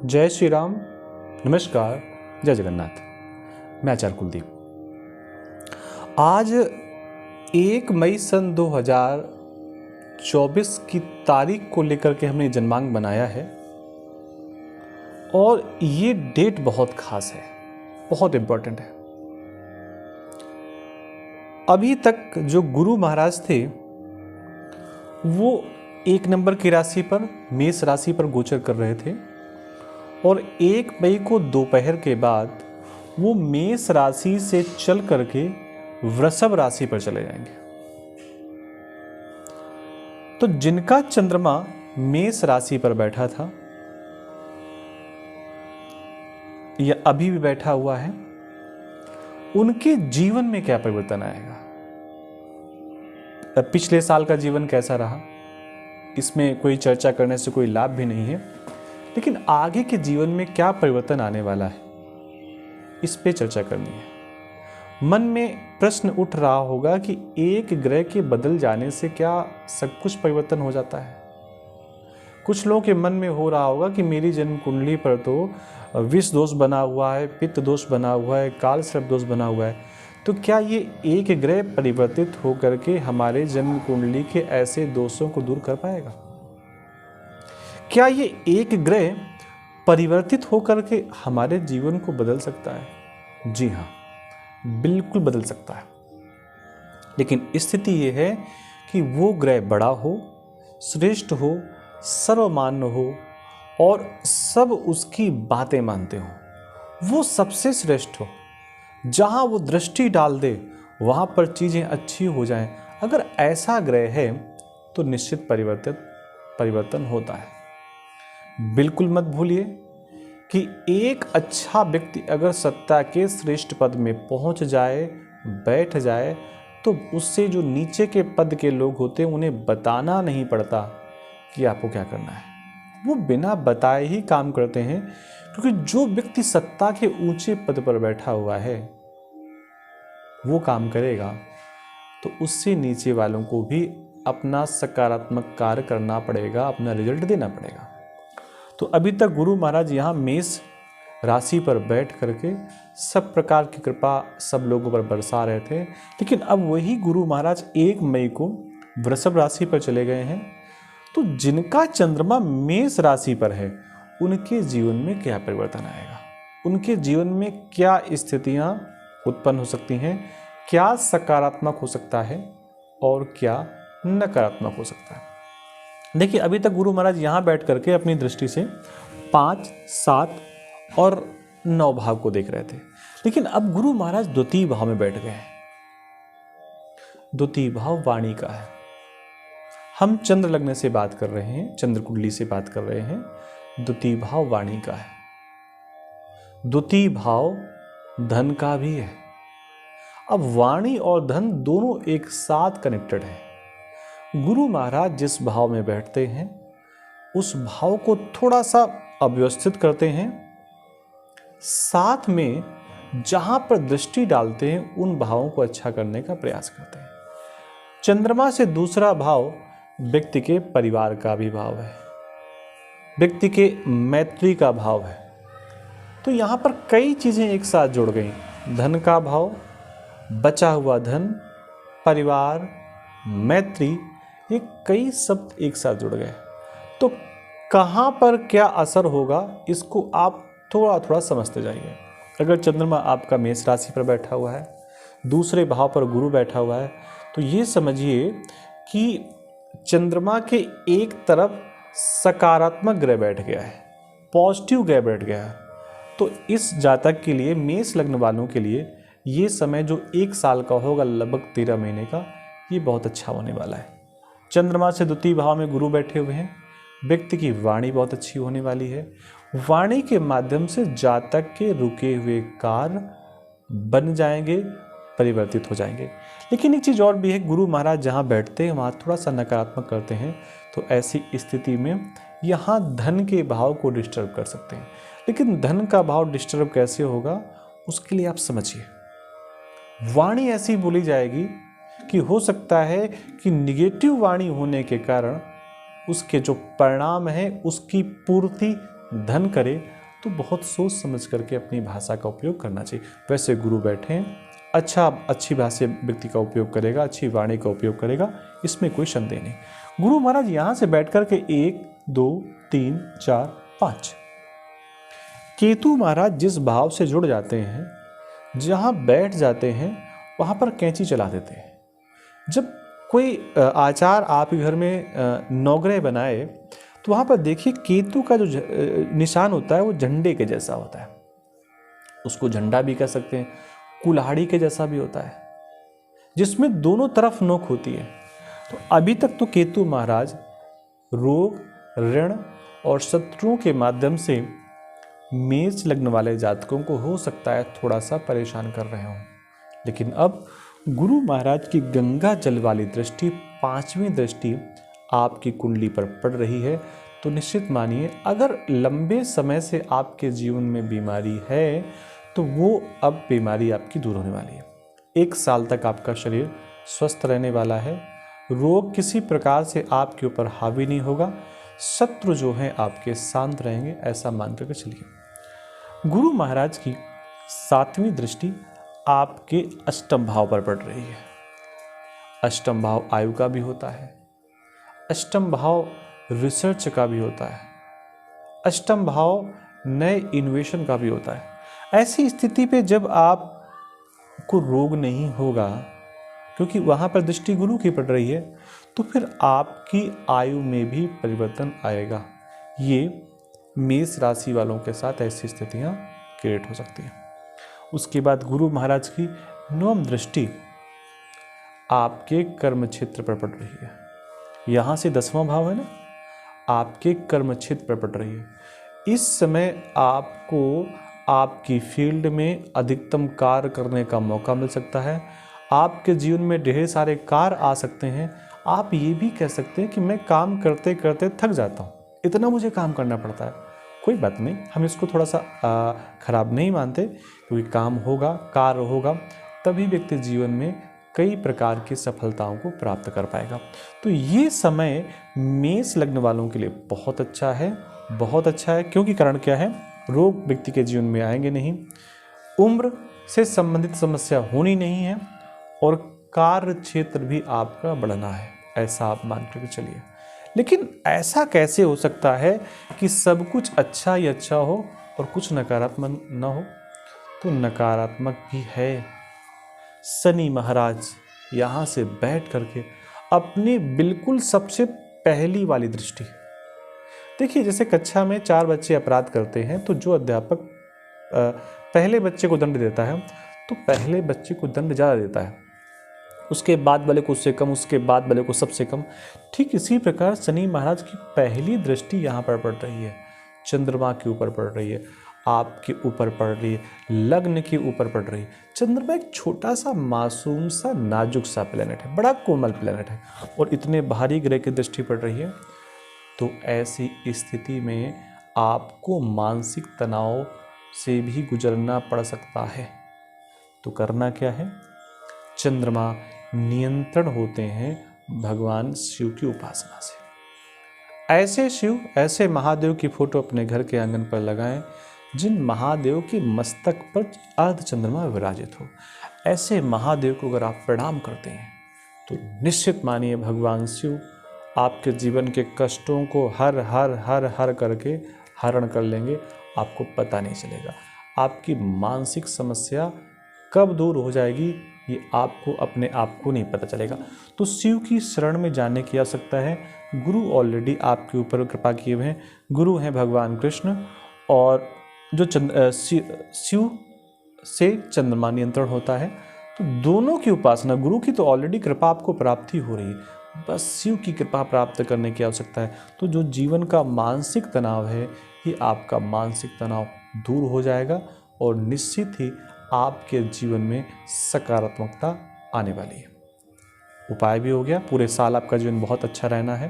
जय श्री राम, नमस्कार, जय जगन्नाथ। मैं आचार्य कुलदीप। आज 1 मई सन 2024 की तारीख को लेकर के हमने जन्मांक बनाया है और ये डेट बहुत खास है, बहुत इम्पोर्टेंट है। अभी तक जो गुरु महाराज थे वो 1 नंबर की राशि पर, मेष राशि पर गोचर कर रहे थे और 1 मई को दोपहर के बाद वो मेष राशि से चल करके वृषभ राशि पर चले जाएंगे। तो जिनका चंद्रमा मेष राशि पर बैठा था या अभी भी बैठा हुआ है, उनके जीवन में क्या परिवर्तन आएगा, पिछले साल का जीवन कैसा रहा, इसमें कोई चर्चा करने से कोई लाभ भी नहीं है, लेकिन आगे के जीवन में क्या परिवर्तन आने वाला है, इस पे चर्चा करनी है। मन में प्रश्न उठ रहा होगा कि एक ग्रह के बदल जाने से क्या सब कुछ परिवर्तन हो जाता है। कुछ लोगों के मन में हो रहा होगा कि मेरी जन्म कुंडली पर तो विष दोष बना हुआ है, पित्त दोष बना हुआ है, काल सर्प दोष बना हुआ है, तो क्या ये एक ग्रह परिवर्तित होकर के हमारे जन्म कुंडली के ऐसे दोषों को दूर कर पाएगा? क्या ये एक ग्रह परिवर्तित होकर के हमारे जीवन को बदल सकता है? जी हाँ, बिल्कुल बदल सकता है। लेकिन स्थिति ये है कि वो ग्रह बड़ा हो, श्रेष्ठ हो, सर्वमान्य हो और सब उसकी बातें मानते हो, वो सबसे श्रेष्ठ हो। जहाँ वो दृष्टि डाल दे वहाँ पर चीज़ें अच्छी हो जाएं। अगर ऐसा ग्रह है तो निश्चित परिवर्तन होता है। बिल्कुल मत भूलिए कि एक अच्छा व्यक्ति अगर सत्ता के श्रेष्ठ पद में पहुंच जाए, बैठ जाए, तो उससे जो नीचे के पद के लोग होते हैं उन्हें बताना नहीं पड़ता कि आपको क्या करना है। वो बिना बताए ही काम करते हैं, क्योंकि जो व्यक्ति सत्ता के ऊंचे पद पर बैठा हुआ है वो काम करेगा तो उससे नीचे वालों को भी अपना सकारात्मक कार्य करना पड़ेगा, अपना रिजल्ट देना पड़ेगा। तो अभी तक गुरु महाराज यहाँ मेष राशि पर बैठ करके सब प्रकार की कृपा सब लोगों पर बरसा रहे थे, लेकिन अब वही गुरु महाराज 1 मई को वृषभ राशि पर चले गए हैं। तो जिनका चंद्रमा मेष राशि पर है उनके जीवन में क्या परिवर्तन आएगा, उनके जीवन में क्या स्थितियां उत्पन्न हो सकती हैं, क्या सकारात्मक हो सकता है और क्या नकारात्मक हो सकता है। देखिए, अभी तक गुरु महाराज यहाँ बैठ करके अपनी दृष्टि से 5, 7 और 9 भाव को देख रहे थे, लेकिन अब गुरु महाराज द्वितीय भाव में बैठ गए हैं। द्वितीय भाव वाणी का है। हम चंद्र लग्न से बात कर रहे हैं, चंद्र कुंडली से बात कर रहे हैं। द्वितीय भाव वाणी का है। द्वितीय भाव धन का भी है। अब वाणी और धन दोनों एक साथ कनेक्टेड है। गुरु महाराज जिस भाव में बैठते हैं उस भाव को थोड़ा सा अव्यवस्थित करते हैं, साथ में जहां पर दृष्टि डालते हैं उन भावों को अच्छा करने का प्रयास करते हैं। चंद्रमा से दूसरा भाव व्यक्ति के परिवार का भी भाव है, व्यक्ति के मैत्री का भाव है। तो यहाँ पर कई चीजें एक साथ जुड़ गई। धन का भाव, बचा हुआ धन, परिवार, मैत्री, ये कई शब्द एक साथ जुड़ गए। तो कहाँ पर क्या असर होगा इसको आप थोड़ा थोड़ा समझते जाइए। अगर चंद्रमा आपका मेष राशि पर बैठा हुआ है, दूसरे भाव पर गुरु बैठा हुआ है, तो ये समझिए कि चंद्रमा के एक तरफ सकारात्मक ग्रह बैठ गया है, पॉजिटिव ग्रह बैठ गया है। तो इस जातक के लिए, मेष लग्न वालों के लिए ये समय जो 1 साल का होगा, लगभग 13 महीने का, ये बहुत अच्छा होने वाला है। चंद्रमा से द्वितीय भाव में गुरु बैठे हुए हैं, व्यक्ति की वाणी बहुत अच्छी होने वाली है। वाणी के माध्यम से जातक के रुके हुए कार्य बन जाएंगे, परिवर्तित हो जाएंगे। लेकिन एक चीज़ और भी है, गुरु महाराज जहाँ बैठते हैं वहाँ थोड़ा सा नकारात्मक करते हैं, तो ऐसी स्थिति में यहाँ धन के भाव को डिस्टर्ब कर सकते हैं। लेकिन धन का भाव डिस्टर्ब कैसे होगा उसके लिए आप समझिए। वाणी ऐसी बोली जाएगी कि हो सकता है कि निगेटिव वाणी होने के कारण उसके जो परिणाम है उसकी पूर्ति धन करे तो बहुत सोच समझ करके अपनी भाषा का उपयोग करना चाहिए। वैसे गुरु बैठे हैं, अच्छी भाषा व्यक्ति का उपयोग करेगा, अच्छी वाणी का उपयोग करेगा, इसमें कोई संदेह नहीं। गुरु महाराज यहाँ से बैठ करके 1 2 3 4 5 केतु महाराज जिस भाव से जुड़ जाते हैं, जहाँ बैठ जाते हैं, वहाँ पर कैंची चला देते हैं। जब कोई आचार आपके घर में नौग्रह बनाए तो वहाँ पर देखिए केतु का जो निशान होता है वो झंडे के जैसा होता है, उसको झंडा भी कह सकते हैं, कुल्हाड़ी के जैसा भी होता है, जिसमें दोनों तरफ नोक होती है। तो अभी तक तो केतु महाराज रोग, ऋण और शत्रुओं के माध्यम से मेष लग्न वाले जातकों को हो सकता है थोड़ा सा परेशान कर रहे हों, लेकिन अब गुरु महाराज की गंगा जल वाली दृष्टि, 5वीं दृष्टि आपकी कुंडली पर पड़ रही है, तो निश्चित मानिए अगर लंबे समय से आपके जीवन में बीमारी है तो वो अब बीमारी आपकी दूर होने वाली है। 1 साल तक आपका शरीर स्वस्थ रहने वाला है, रोग किसी प्रकार से आपके ऊपर हावी नहीं होगा, शत्रु जो हैं आपके शांत रहेंगे, ऐसा मान करके चलिए। गुरु महाराज की 7वीं दृष्टि आपके अष्टम भाव पर पड़ रही है। अष्टम भाव आयु का भी होता है, अष्टम भाव रिसर्च का भी होता है, अष्टम भाव नए इनोवेशन का भी होता है। ऐसी स्थिति पे जब आपको रोग नहीं होगा, क्योंकि वहाँ पर दृष्टि गुरु की पड़ रही है, तो फिर आपकी आयु में भी परिवर्तन आएगा। ये मेष राशि वालों के साथ ऐसी स्थितियाँ क्रिएट हो सकती हैं। उसके बाद गुरु महाराज की 9वीं दृष्टि आपके कर्म क्षेत्र पर पड़ रही है। यहाँ से 10वां भाव है ना, आपके कर्म क्षेत्र पर पड़ रही है। इस समय आपको आपकी फील्ड में अधिकतम कार्य करने का मौका मिल सकता है। आपके जीवन में ढेर सारे कार्य आ सकते हैं। आप ये भी कह सकते हैं कि मैं काम करते करते थक जाता हूँ, इतना मुझे काम करना पड़ता है। कोई बात नहीं, हम इसको थोड़ा सा खराब नहीं मानते, क्योंकि काम होगा, कार्य होगा, तभी व्यक्ति जीवन में कई प्रकार की सफलताओं को प्राप्त कर पाएगा। तो ये समय मेष लग्न वालों के लिए बहुत अच्छा है, बहुत अच्छा है। क्योंकि कारण क्या है, रोग व्यक्ति के जीवन में आएंगे नहीं, उम्र से संबंधित समस्या होनी नहीं है, और कार्य क्षेत्र भी आपका बढ़ना है, ऐसा आप मान कर चलिए। लेकिन ऐसा कैसे हो सकता है कि सब कुछ अच्छा ही अच्छा हो और कुछ नकारात्मक न हो? तो नकारात्मक भी है। शनि महाराज यहाँ से बैठ करके अपनी बिल्कुल सबसे पहली वाली दृष्टि, देखिए जैसे कक्षा में 4 बच्चे अपराध करते हैं तो जो अध्यापक पहले बच्चे को दंड देता है, तो पहले बच्चे को दंड ज़्यादा देता है, उसके बाद वाले को उससे कम, उसके बाद वाले को सबसे कम। ठीक इसी प्रकार शनि महाराज की पहली दृष्टि यहाँ पर पड़ रही है, चंद्रमा के ऊपर पड़ रही है, आपके ऊपर पड़ रही है, लग्न के ऊपर पड़ रही है। चंद्रमा एक छोटा सा मासूम सा नाजुक सा प्लेनेट है, बड़ा कोमल प्लेनेट है, और इतने भारी ग्रह की दृष्टि पड़ रही है। तो ऐसी स्थिति में आपको मानसिक तनाव से भी गुजरना पड़ सकता है। तो करना क्या है, चंद्रमा नियंत्रण होते हैं भगवान शिव की उपासना से। ऐसे शिव, ऐसे महादेव की फोटो अपने घर के आंगन पर लगाएं जिन महादेव के मस्तक पर अर्ध चंद्रमा विराजित हो। ऐसे महादेव को अगर आप प्रणाम करते हैं तो निश्चित मानिए भगवान शिव आपके जीवन के कष्टों को हर हर हर हर करके हरण कर लेंगे, आपको पता नहीं चलेगा। आपकी मानसिक समस्या कब दूर हो जाएगी ये आपको अपने आप को नहीं पता चलेगा। तो शिव की शरण में जाने की आवश्यकता है। गुरु ऑलरेडी आपके ऊपर कृपा किए हुए हैं, गुरु हैं भगवान कृष्ण, और जो शिव से चंद्रमा नियंत्रण होता है, तो दोनों की उपासना, गुरु की तो ऑलरेडी कृपा आपको प्राप्ति हो रही है, बस शिव की कृपा प्राप्त करने की आवश्यकता है। तो जो जीवन का मानसिक तनाव है, ये आपका मानसिक तनाव दूर हो जाएगा और निश्चित ही आपके जीवन में सकारात्मकता आने वाली है। उपाय भी हो गया, पूरे साल आपका जीवन बहुत अच्छा रहना है।